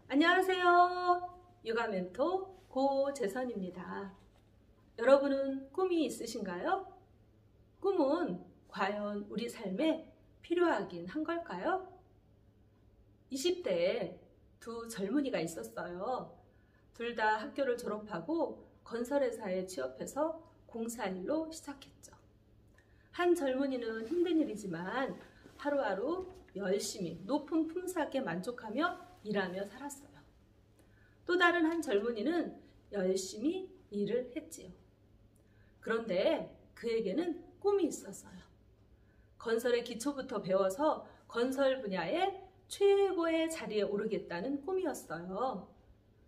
안녕하세요. 육아 멘토 고재선입니다. 여러분은 꿈이 있으신가요? 꿈은 과연 우리 삶에 필요하긴 한 걸까요? 20대에 두 젊은이가 있었어요. 둘 다 학교를 졸업하고 건설회사에 취업해서 공사일로 시작했죠. 한 젊은이는 힘든 일이지만 하루하루 열심히 높은 품삯에 만족하며 일하며 살았어요. 또 다른 한 젊은이는 열심히 일을 했지요. 그런데 그에게는 꿈이 있었어요. 건설의 기초부터 배워서 건설 분야의 최고의 자리에 오르겠다는 꿈이었어요.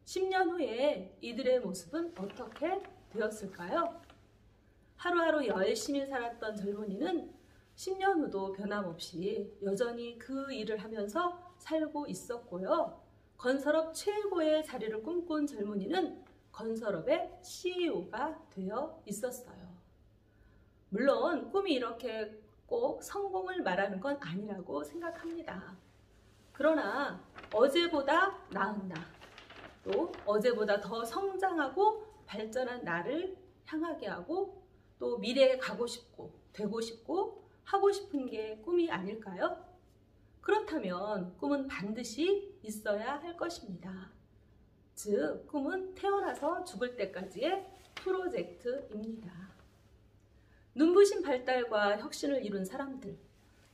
10년 후에 이들의 모습은 어떻게 되었을까요? 하루하루 열심히 살았던 젊은이는 10년 후도 변함없이 여전히 그 일을 하면서 살고 있었고요. 건설업 최고의 자리를 꿈꾼 젊은이는 건설업의 CEO가 되어 있었어요. 물론 꿈이 이렇게 꼭 성공을 말하는 건 아니라고 생각합니다. 그러나 어제보다 나은 나, 또 어제보다 더 성장하고 발전한 나를 향하게 하고 또 미래에 가고 싶고 되고 싶고 하고 싶은 게 꿈이 아닐까요? 그렇다면 꿈은 반드시 있어야 할 것입니다. 즉, 꿈은 태어나서 죽을 때까지의 프로젝트입니다. 눈부신 발달과 혁신을 이룬 사람들,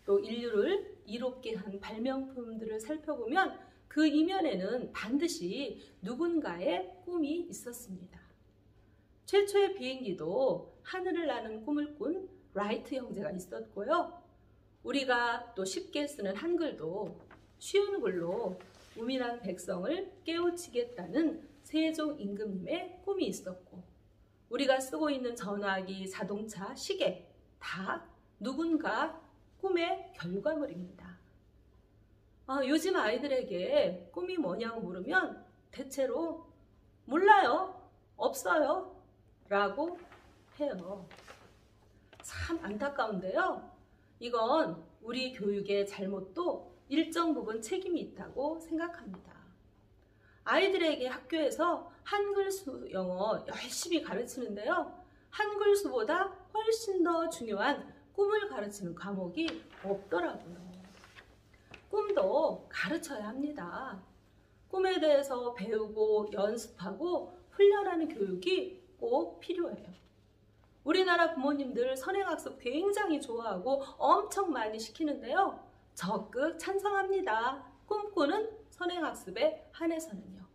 또 인류를 이롭게 한 발명품들을 살펴보면 그 이면에는 반드시 누군가의 꿈이 있었습니다. 최초의 비행기도 하늘을 나는 꿈을 꾼 라이트 형제가 있었고요. 우리가 또 쉽게 쓰는 한글도 쉬운 글로 우민한 백성을 깨우치겠다는 세종 임금님의 꿈이 있었고, 우리가 쓰고 있는 전화기, 자동차, 시계 다 누군가 꿈의 결과물입니다. 요즘 아이들에게 꿈이 뭐냐고 물으면 대체로 몰라요, 없어요 라고 해요. 참 안타까운데요. 이건 우리 교육의 잘못도 일정 부분 책임이 있다고 생각합니다. 아이들에게 학교에서 한글, 수, 영어 열심히 가르치는데요. 한글 수보다 훨씬 더 중요한 꿈을 가르치는 과목이 없더라고요. 꿈도 가르쳐야 합니다. 꿈에 대해서 배우고 연습하고 훈련하는 교육이 꼭 필요해요. 우리나라 부모님들 선행학습 굉장히 좋아하고 엄청 많이 시키는데요. 적극 찬성합니다. 꿈꾸는 선행학습에 한해서는요.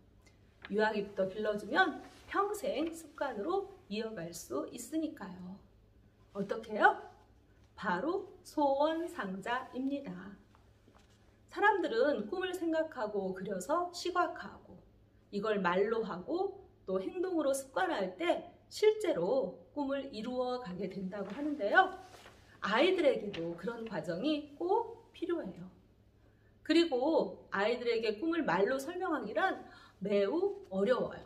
유아기부터 길러주면 평생 습관으로 이어갈 수 있으니까요. 어떻게 해요? 바로 소원상자입니다. 사람들은 꿈을 생각하고 그려서 시각화하고 이걸 말로 하고 또 행동으로 습관화할 때 실제로 꿈을 이루어 가게 된다고 하는데요. 아이들에게도 그런 과정이 꼭 필요해요. 그리고 아이들에게 꿈을 말로 설명하기란 매우 어려워요.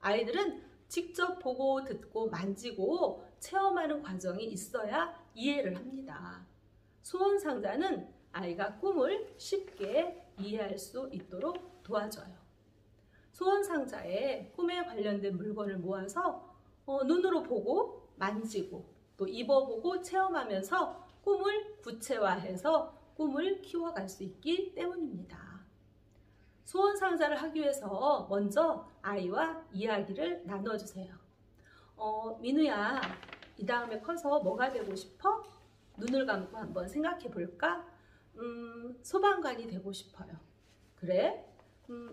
아이들은 직접 보고 듣고 만지고 체험하는 과정이 있어야 이해를 합니다. 소원상자는 아이가 꿈을 쉽게 이해할 수 있도록 도와줘요. 소원상자에 꿈에 관련된 물건을 모아서 눈으로 보고 만지고 또 입어보고 체험하면서 꿈을 구체화해서 꿈을 키워갈 수 있기 때문입니다. 소원상자를 하기 위해서 먼저 아이와 이야기를 나눠주세요. 민우야, 이 다음에 커서 뭐가 되고 싶어? 눈을 감고 한번 생각해 볼까? 소방관이 되고 싶어요. 그래?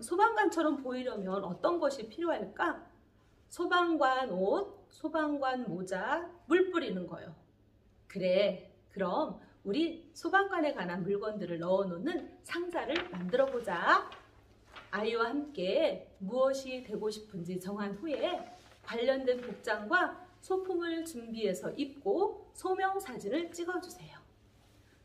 소방관처럼 보이려면 어떤 것이 필요할까? 소방관 옷, 소방관 모자, 물 뿌리는 거요. 그래, 그럼 우리 소방관에 관한 물건들을 넣어놓는 상자를 만들어 보자. 아이와 함께 무엇이 되고 싶은지 정한 후에 관련된 복장과 소품을 준비해서 입고 소명사진을 찍어주세요.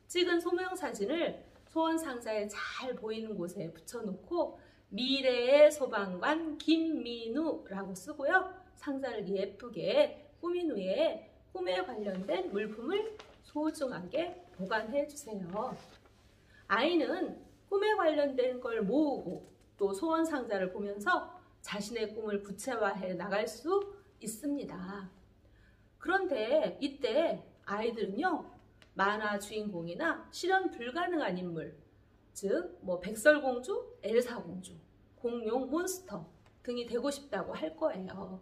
찍은 소명사진을 소원상자에 잘 보이는 곳에 붙여놓고 미래의 소방관 김민우라고 쓰고요. 상자를 예쁘게 꾸민 후에 꿈에 관련된 물품을 소중하게 보관해 주세요. 아이는 꿈에 관련된 걸 모으고 또 소원 상자를 보면서 자신의 꿈을 구체화해 나갈 수 있습니다. 그런데 이때 아이들은요, 만화 주인공이나 실현 불가능한 인물, 즉 백설공주, 엘사공주, 공룡, 몬스터 등이 되고 싶다고 할 거예요.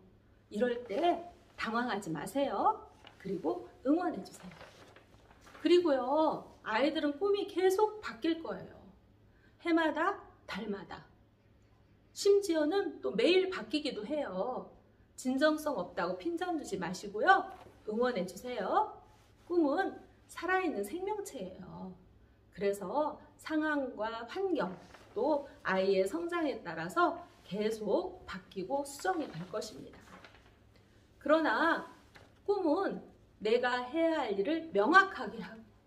이럴 때 당황하지 마세요. 그리고 응원해 주세요. 그리고요, 아이들은 꿈이 계속 바뀔 거예요. 해마다, 달마다. 심지어는 또 매일 바뀌기도 해요. 진정성 없다고 핀잔 두지 마시고요. 응원해 주세요. 꿈은 살아있는 생명체예요. 그래서 상황과 환경, 또 아이의 성장에 따라서 계속 바뀌고 수정이 될 것입니다. 그러나 꿈은 내가 해야 할 일을 명확하게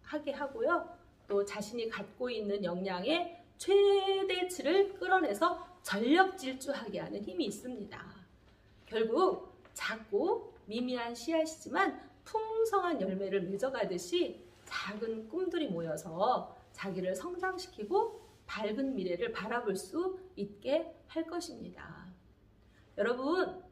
하게 하고요. 또 자신이 갖고 있는 역량의 최대치를 끌어내서 전력 질주하게 하는 힘이 있습니다. 결국 작고 미미한 씨앗이지만 풍성한 열매를 맺어가듯이 작은 꿈들이 모여서 자기를 성장시키고 밝은 미래를 바라볼 수 있게 할 것입니다. 여러분,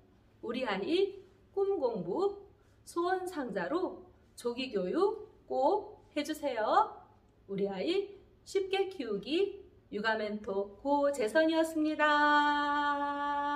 우리 아이 꿈 공부, 소원 상자로 조기 교육 꼭 해주세요. 우리 아이 쉽게 키우기 육아 멘토 고재선이었습니다.